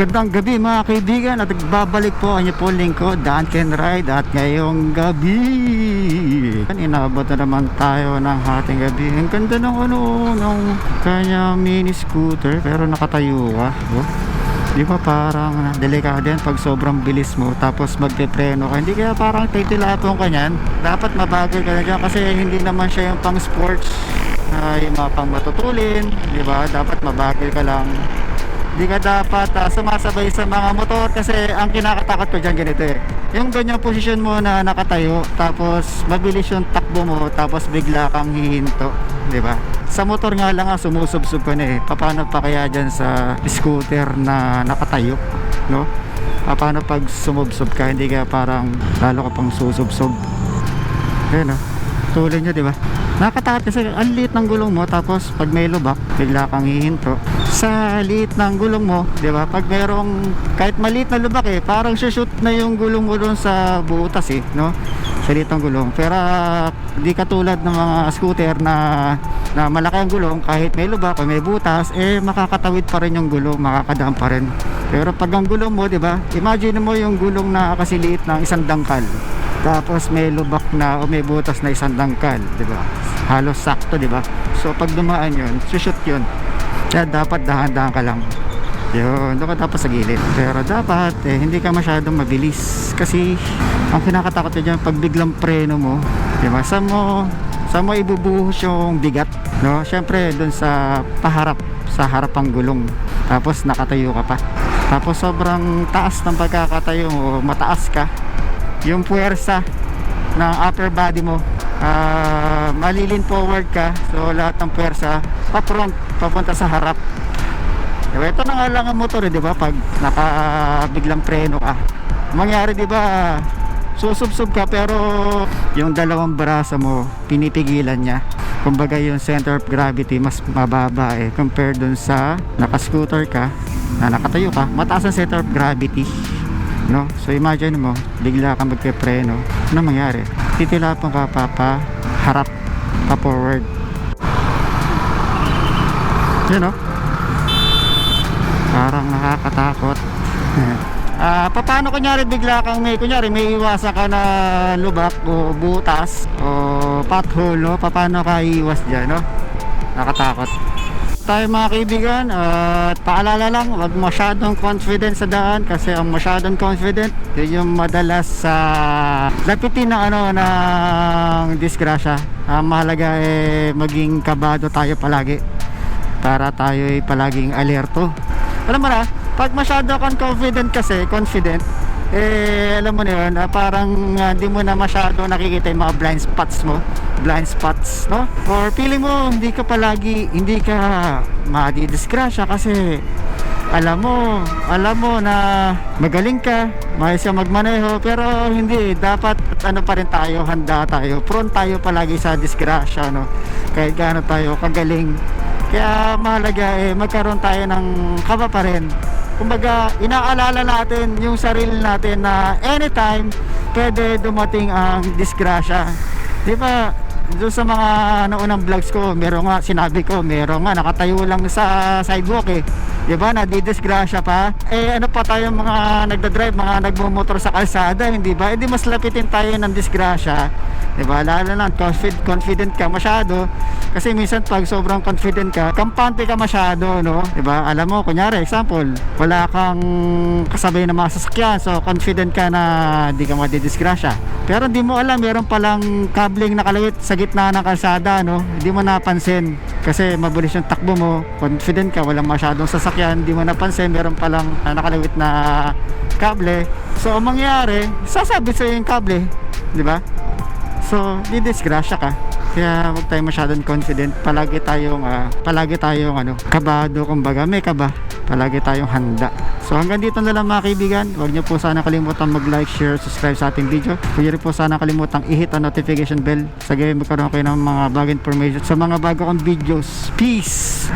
Magandang gabi mga kaibigan at nagbabalik po ang inyo po lingkod, Dan Can Ride. At ngayong gabi inabot na naman tayo ng hating gabi. Ang ganda ng ng kanya mini scooter pero nakatayo ka. Di ba parang delikado yan pag sobrang bilis mo tapos magpepreno ka? Hindi kaya parang titilapon ka nyan. Dapat mabagal ka na dyan kasi hindi naman siya yung pang sports, yung mga pang matutulin. Di ba? Dapat mabagal ka lang. Hindi ka dapat sumasabay sa mga motor kasi ang kinakatakot ko dyan ganito yung ganyang posisyon mo na nakatayo tapos mabilis yung takbo mo tapos bigla kang hihinto, di ba? Sa motor nga lang sumusubsob ka na paano pa kaya dyan sa scooter na nakatayo, no? Paano pag sumubsob ka, hindi ka parang lalo ka pang susubsob. Ayun, tulad nyo, di ba? Nakatakot kasi ang liit ng gulong mo tapos pag may lubak bigla kang hihinto sa liit ng gulong mo, di ba? Pag mayroong kahit maliit na lubak parang shoot na yung gulong mo doon sa butas no? Sa liit ng gulong. Pero di katulad ng mga scooter na malaki ang gulong, kahit may lubak o may butas makakatawid pa rin yung gulong, makakadaan pa rin. Pero pag ang gulong mo, di ba? Imagine mo yung gulong na kasi liit ng isang dangkal. Tapos may lubak na o may butas na isang dangkal, di ba? Halos sakto, di ba? So pag dumaan yun, shoot yun. Kaya dapat dahan-dahan ka lang. Yun, doon ka dapat sa gilid. Pero dapat hindi ka masyadong mabilis. Kasi ang kinakatakot dyan pag biglang preno mo, di ba? Saan mo ibubuhos yung bigat, no? Syempre doon sa paharap, sa harap ang gulong. Tapos nakatayo ka pa. Tapos sobrang taas ng pagkakatayo mo, mataas ka. Yung puwersa ng upper body mo, malilin forward ka, so lahat ng puwersa pa-front, papunta sa harap. Diba? Ito na nga lang ang motor, di ba? Pag nakabiglang preno ka, mangyari, di ba, susubsob ka pero yung dalawang braso mo pinipigilan niya. Kumbaga yung center of gravity mas mababa compared dun sa naka-scooter ka na nakatayo ka, mataas ang center of gravity, no? So imagine mo, bigla kang magpe-preno, ano mangyari? Titilapon ka pa harap, pa forward. Yun, no? Parang nakakatakot. Paano kunyari bigla kang may iwasan ka na lubak o butas o pothole, no? Paano ka iiwas dyan, no? Nakatakot tayo mga kaibigan. At paalala lang, wag masyadong confident sa daan kasi ang masyadong confident yun yung madalas sa lapitin ng ng disgrasya. Ang mahalaga maging kabado tayo palagi para tayo palaging alerto. Alam mo na, pag masyado kang confident alam mo na yun, parang di mo na masyado nakikita yung mga blind spots, no? Or feeling mo hindi ka madidisgrasya kasi alam mo na magaling ka, maayos ka magmaneho, pero hindi, dapat pa rin tayo, handa tayo, prone tayo palagi sa disgrasya, no? Kahit gaano tayo kagaling. Kaya mahalaga magkaroon tayo ng kaba pa rin. Kumbaga, inaalala natin yung sarili natin na anytime pwede dumating ang disgrasya. Di ba, doon sa mga naunang vlogs ko, meron nga nakatayo lang sa sidewalk di ba, nadidisgrasya pa. Ano pa tayo mga nagdadrive, mga nagmumotor sa kalsada, hindi ba? Hindi mas lapitin tayo ng disgrasya, di ba? Lalo na confident ka masyado. Kasi minsan pag sobrang confident ka, kampante ka masyado, no? Di ba? Alam mo, kunyari, example, wala kang kasabay na mga sasakyan, so confident ka na di ka madidisgrasya. Pero hindi mo alam, meron palang kabling nakalawit sa gitna ng kalsada, no? Hindi mo napansin kasi mabilis yung takbo mo, confident ka, walang masyadong sasakyan, hindi mo napansin, meron palang nakalawit na kable. So ang mangyari, sasabit sa'yo yung kable, di ba? So didisgrasya ka. Kaya huwag tayo masyadong confident, palagi tayong kabado, kumbaga may kaba, palagi tayong handa. So hanggang dito na lang mga kaibigan. Huwag niyo po sana kalimutan mag-like, share, subscribe sa ating video. Huwag niyo rin po sana kalimutan i-hit ang notification bell sa gayon magkaroon kayo ng mga bagong information sa mga bago kong videos. Peace!